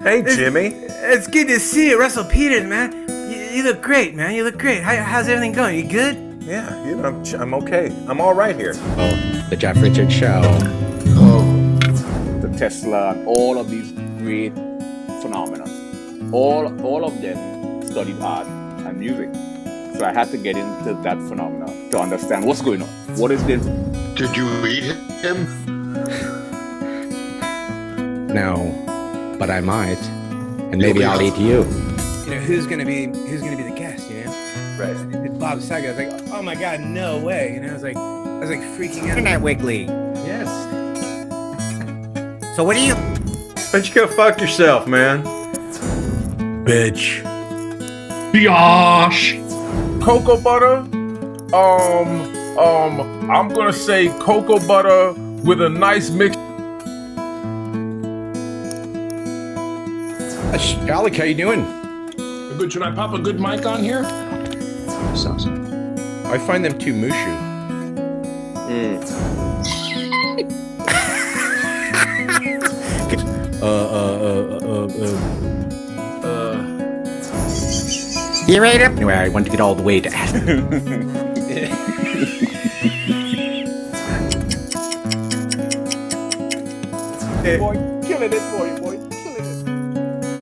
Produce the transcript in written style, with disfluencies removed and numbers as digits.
Hey, Jimmy. It's good to see you, Russell Peters, man. You look great, man. You look great. How's everything going? You good? Yeah, you know, I'm okay. I'm all right here. Oh, the Jeff Richards Show. Oh, the Tesla, and all of these great phenomena. All of them studied art and music. So I had to get into that phenomena to understand what's going on. What is this? Did you eat him? No, but I might, and maybe I'll eat you. You know who's gonna be the guest? You know, Right. it's Bob Saget. I was like, oh my god, no way. You know, I was like freaking out. Good night, Wiggly. Yes. So what do you... Why don't you go fuck yourself, man? Bitch. Biatch. Cocoa butter. I'm gonna say cocoa butter with a nice mix. Alec, how you doing? Good. Should I pop a good mic on here? I find them too mushu. You ready to... Anyway, I want to get all the way to Boy, killing it for you, boy.